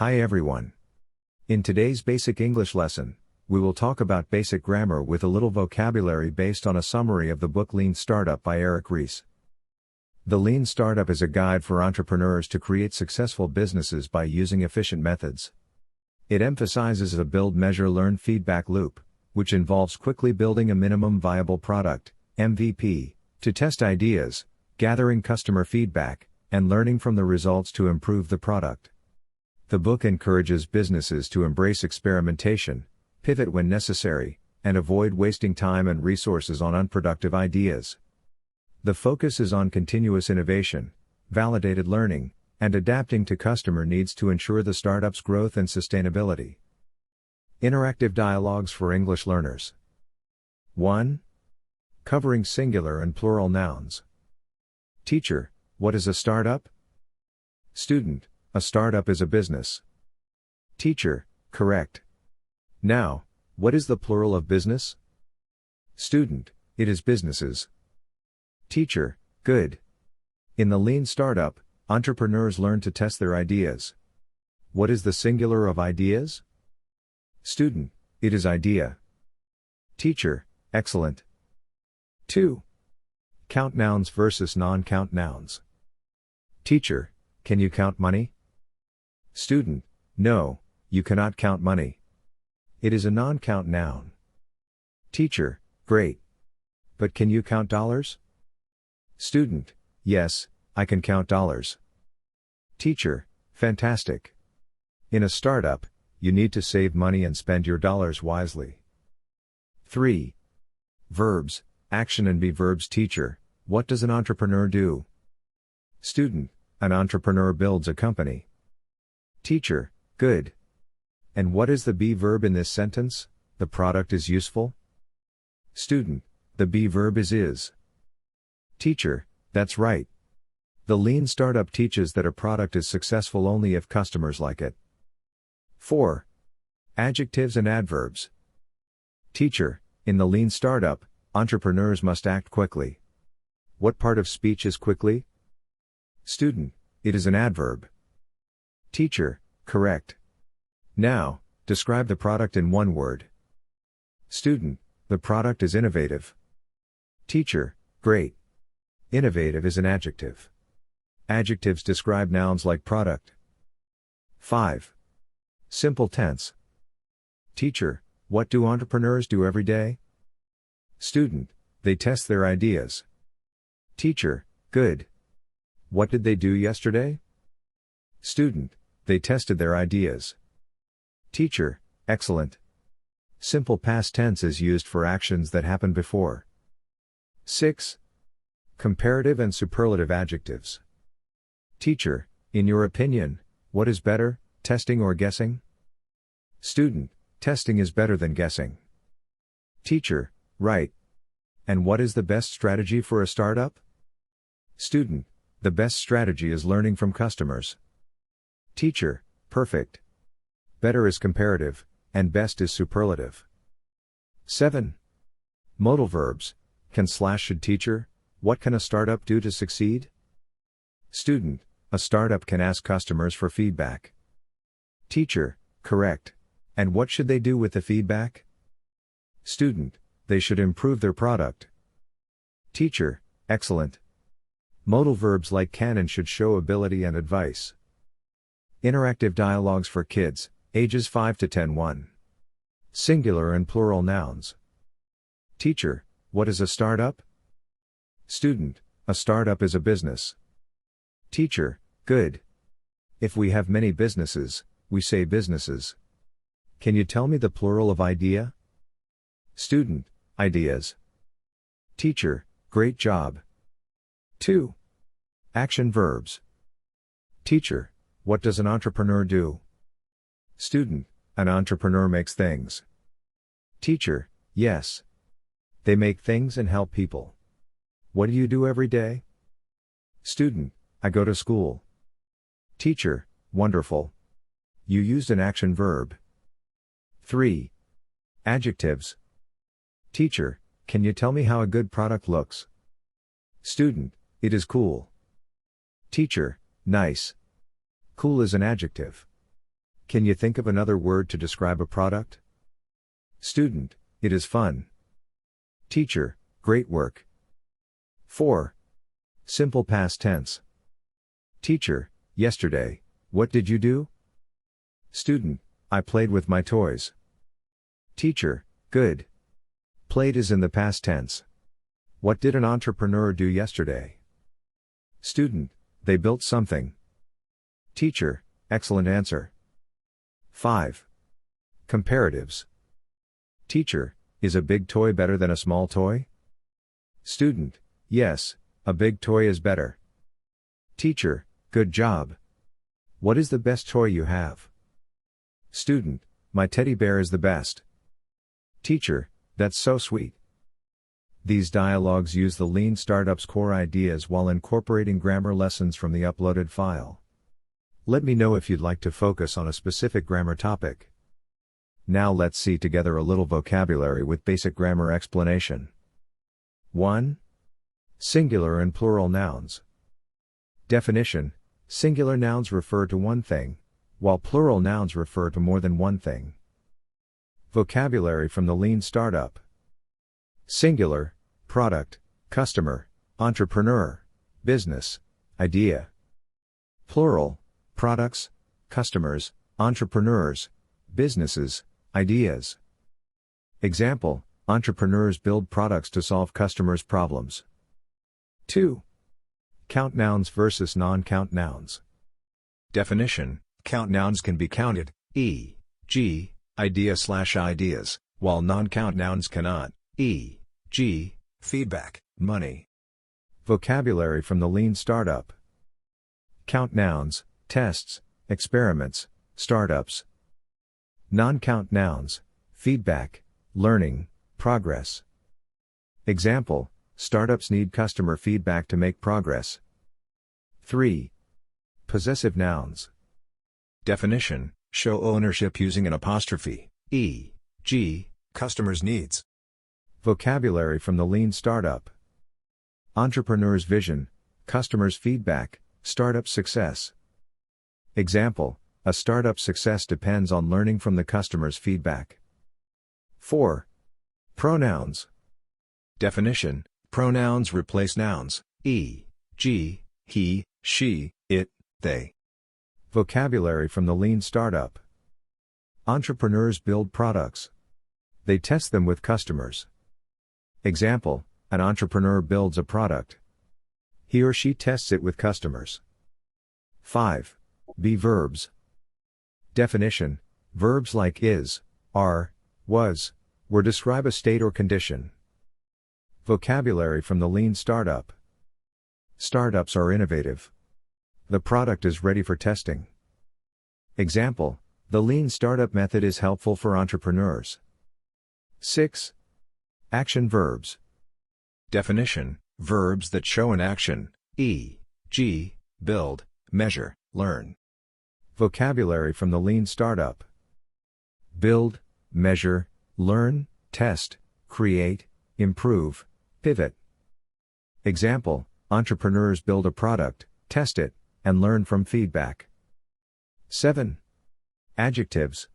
Hi everyone. In today's basic English lesson, we will talk about basic grammar with a little vocabulary based on a summary of the book Lean Startup by Eric Ries. The Lean Startup is a guide for entrepreneurs to create successful businesses by using efficient methods. It emphasizes a build, measure, learn feedback loop, which involves quickly building a minimum viable product, MVP, to test ideas, gathering customer feedback, and learning from the results to improve the product. The book encourages businesses to embrace experimentation, pivot when necessary, and avoid wasting time and resources on unproductive ideas. The focus is on continuous innovation, validated learning, and adapting to customer needs to ensure the startup's growth and sustainability. Interactive dialogues for English learners. 1. Covering singular and plural nouns. Teacher, what is a startup? Student, a startup is a business. Teacher, correct. Now, what is the plural of business? Student, it is businesses. Teacher, good. In the Lean Startup, entrepreneurs learn to test their ideas. What is the singular of ideas? Student, it is idea. Teacher, excellent. 2. Count nouns versus non-count nouns. Teacher, can you count money? Student, no, you cannot count money. It is a non-count noun. Teacher, great. But can you count dollars? Student, yes, I can count dollars. Teacher, fantastic. In a startup, you need to save money and spend your dollars wisely. 3. Verbs, action and be verbs. Teacher, what does an entrepreneur do? Student, an entrepreneur builds a company. Teacher, good. And what is the be verb in this sentence? The product is useful? Student, the be verb is. Teacher, that's right. The Lean Startup teaches that a product is successful only if customers like it. 4. Adjectives and adverbs. Teacher, in the Lean Startup, entrepreneurs must act quickly. What part of speech is quickly? Student, it is an adverb. Teacher, correct. Now, describe the product in one word. Student, the product is innovative. Teacher, great. Innovative is an adjective. Adjectives describe nouns like product. 5. Simple tense. Teacher, what do entrepreneurs do every day? Student, they test their ideas. Teacher, good. What did they do yesterday? Student, they tested their ideas. Teacher, excellent. Simple past tense is used for actions that happened before. 6. Comparative and superlative adjectives. Teacher, in your opinion, what is better, testing or guessing? Student, testing is better than guessing. Teacher, right. And what is the best strategy for a startup? Student, the best strategy is learning from customers. Teacher, perfect. Better is comparative, and best is superlative. 7. Modal verbs. Should. Teacher, what can a startup do to succeed? Student, a startup can ask customers for feedback. Teacher, correct. And what should they do with the feedback? Student, they should improve their product. Teacher, excellent. Modal verbs like can and should show ability and advice. Interactive dialogues for kids, ages 5 to 10. 1. Singular and plural nouns. Teacher, what is a startup? Student, a startup is a business. Teacher, good. If we have many businesses, we say businesses. Can you tell me the plural of idea? Student, ideas. Teacher, great job. 2. Action verbs. Teacher, what does an entrepreneur do? Student, an entrepreneur makes things. Teacher, yes. They make things and help people. What do you do every day? Student, I go to school. Teacher, wonderful. You used an action verb. 3. Adjectives. Teacher, can you tell me how a good product looks? Student, it is cool. Teacher, nice. Cool is an adjective. Can you think of another word to describe a product? Student, it is fun. Teacher, great work. 4. Simple past tense. Teacher, yesterday, what did you do? Student, I played with my toys. Teacher, good. Played is in the past tense. What did an entrepreneur do yesterday? Student, they built something. Teacher, excellent answer. 5. Comparatives. Teacher, is a big toy better than a small toy? Student, yes, a big toy is better. Teacher, good job. What is the best toy you have? Student, my teddy bear is the best. Teacher, that's so sweet. These dialogues use the Lean Startup's core ideas while incorporating grammar lessons from the uploaded file. Let me know if you'd like to focus on a specific grammar topic. Now let's see together a little vocabulary with basic grammar explanation. 1. Singular and plural nouns. Definition: singular nouns refer to one thing, while plural nouns refer to more than one thing. Vocabulary from the Lean Startup. Singular, product, customer, entrepreneur, business, idea. Plural, products, customers, entrepreneurs, businesses, ideas. Example: entrepreneurs build products to solve customers' problems. 2. Count nouns versus non-count nouns. Definition: count nouns can be counted, e.g., idea/ideas, while non-count nouns cannot, e.g., feedback, money. Vocabulary from the Lean Startup. Count nouns, tests, experiments, startups. Non-count nouns, feedback, learning, progress. Example: startups need customer feedback to make progress. 3. Possessive nouns. Definition: show ownership using an apostrophe, e.g., customers' needs. Vocabulary from the Lean Startup. Entrepreneur's vision, customer's feedback, startup success. Example: a startup success depends on learning from the customer's feedback. 4. Pronouns. Definition: pronouns replace nouns, e.g., he, she, it, they. Vocabulary from the Lean Startup. Entrepreneurs build products. They test them with customers. Example: an entrepreneur builds a product. He or she tests it with customers. 5. Be verbs. Definition: verbs like is, are, was, were describe a state or condition. Vocabulary from the Lean Startup. Startups are innovative. The product is ready for testing. Example: the Lean Startup method is helpful for entrepreneurs. 6. Action verbs. Definition: verbs that show an action, e.g., build, measure, learn. Vocabulary from the Lean Startup. Build, measure, learn, test, create, improve, pivot. Example: entrepreneurs build a product, test it, and learn from feedback. 7. Adjectives.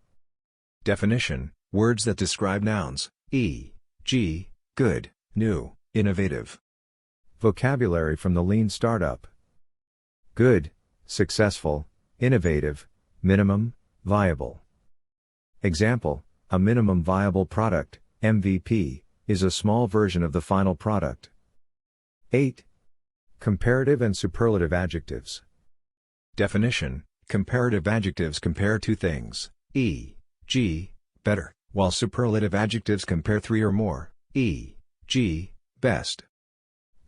Definition: words that describe nouns, e.g., good, new, innovative. Vocabulary from the Lean Startup. Good, successful, innovative, minimum, viable. Example: a minimum viable product, MVP, is a small version of the final product. 8. Comparative and superlative adjectives. Definition: comparative adjectives compare two things, e.g., better, while superlative adjectives compare three or more, e.g., best.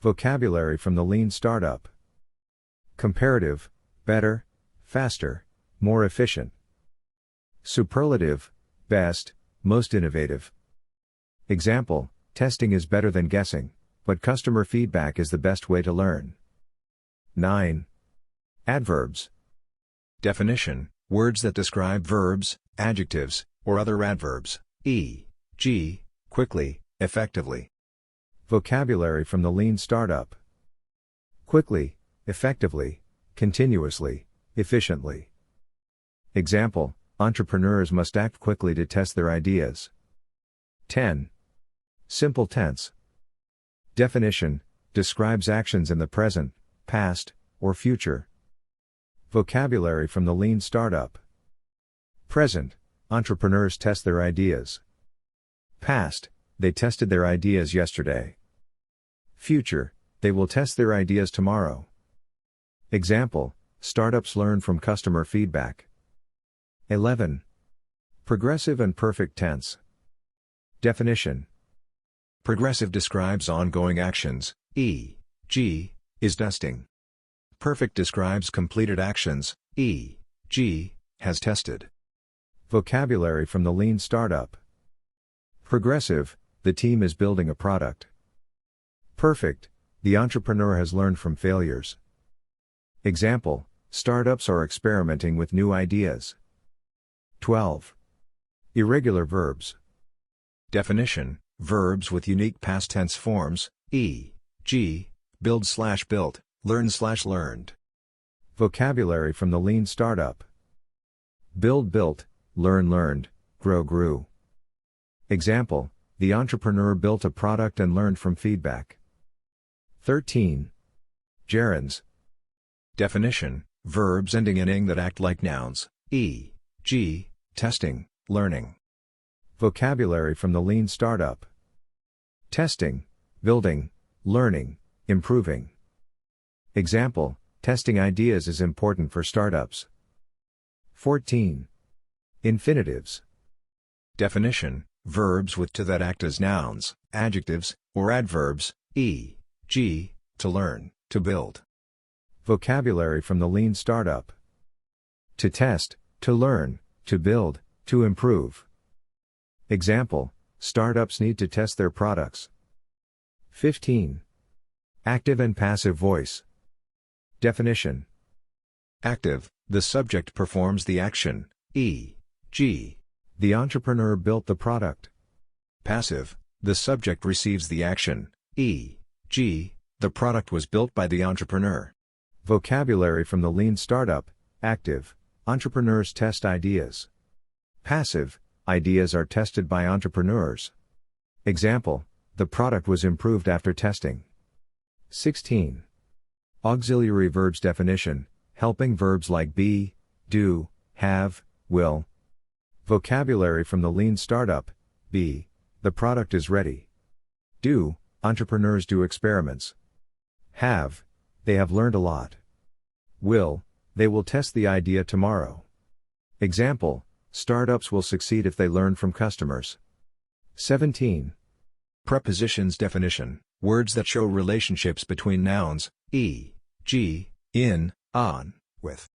Vocabulary from the Lean Startup. Comparative, better, faster, more efficient. Superlative, best, most innovative. Example: testing is better than guessing, but customer feedback is the best way to learn. 9. Adverbs. Definition: words that describe verbs, adjectives, or other adverbs, e.g., quickly, effectively. Vocabulary from the Lean Startup. Quickly, effectively, continuously, efficiently. Example: Entrepreneurs must act quickly to test their ideas. 10. Simple tense. Definition: describes actions in the present, past, or future. Vocabulary from the Lean Startup. Present: entrepreneurs test their ideas. Past: they tested their ideas yesterday. Future: they will test their ideas tomorrow. Example: startups learn from customer feedback. 11. Progressive and perfect tense. Definition: progressive describes ongoing actions, e.g., is testing. Perfect describes completed actions, e.g., has tested. Vocabulary from the Lean Startup. Progressive: the team is building a product. Perfect: the entrepreneur has learned from failures. Example: startups are experimenting with new ideas. 12. Irregular verbs. Definition: verbs with unique past tense forms, e.g., build/built, learn/learned. Vocabulary from the Lean Startup. Build built, learn learned, grow grew. Example: the entrepreneur built a product and learned from feedback. 13. Gerunds. Definition: verbs ending in ing that act like nouns, e.g., testing, learning. Vocabulary from the Lean Startup. Testing: building, learning, improving. Example: testing ideas is important for startups. 14. Infinitives. Definition: verbs with to that act as nouns, adjectives, or adverbs, e.g., to learn, to build. Vocabulary from the Lean Startup. To test, to learn, to build, to improve. Example: startups need to test their products. 15. Active and passive voice. Definition: active: the subject performs the action, e.g., the entrepreneur built the product. Passive: the subject receives the action, e.g., the product was built by the entrepreneur. Vocabulary from the Lean Startup. Active: entrepreneurs test ideas. Passive: ideas are tested by entrepreneurs. Example: the product was improved after testing. 16. Auxiliary verbs. Definition: helping verbs like be, do, have, will. Vocabulary from the Lean Startup. Be: the product is ready. Do: entrepreneurs do experiments. Have: they have learned a lot. Will: they will test the idea tomorrow. Example: startups will succeed if they learn from customers. 17. Prepositions. Definition: words that show relationships between nouns, e.g., in, on, with.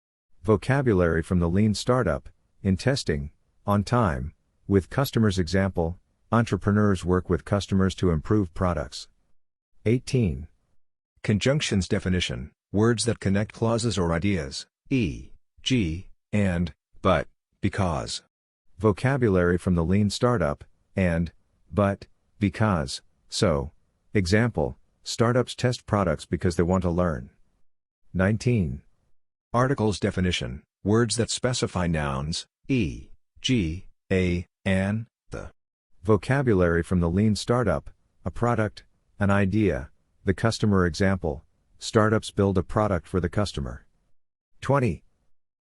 Vocabulary from the Lean Startup. In testing, on time, with customers. Example: entrepreneurs work with customers to improve products. 18. Conjunctions. Definition: words that connect clauses or ideas, e.g., and, but, because. Vocabulary from the Lean Startup. And, but, because, so. Example: startups test products because they want to learn. 19. Articles. Definition: words that specify nouns, e.g., a, an, the. Vocabulary from the Lean Startup. A product, an idea, the customer. Example: startups build a product for the customer. 20.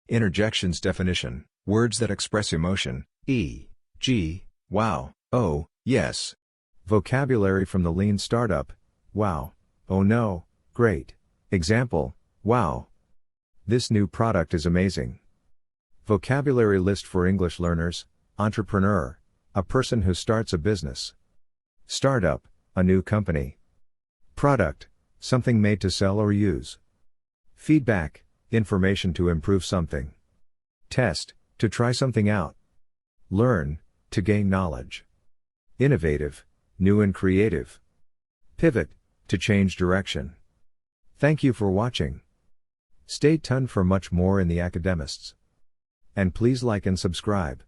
Interjections. Definition: words that express emotion, e.g., wow, oh, yes. Vocabulary from the Lean Startup. Wow, oh no, great. Example: wow, this new product is amazing. Vocabulary list for English learners. Entrepreneur: a person who starts a business. Startup: a new company. Product: something made to sell or use. Feedback: information to improve something. Test: to try something out. Learn: to gain knowledge. Innovative: new and creative. Pivot: to change direction. Thank you for watching. Stay tuned for much more in the Academists. And please like and subscribe.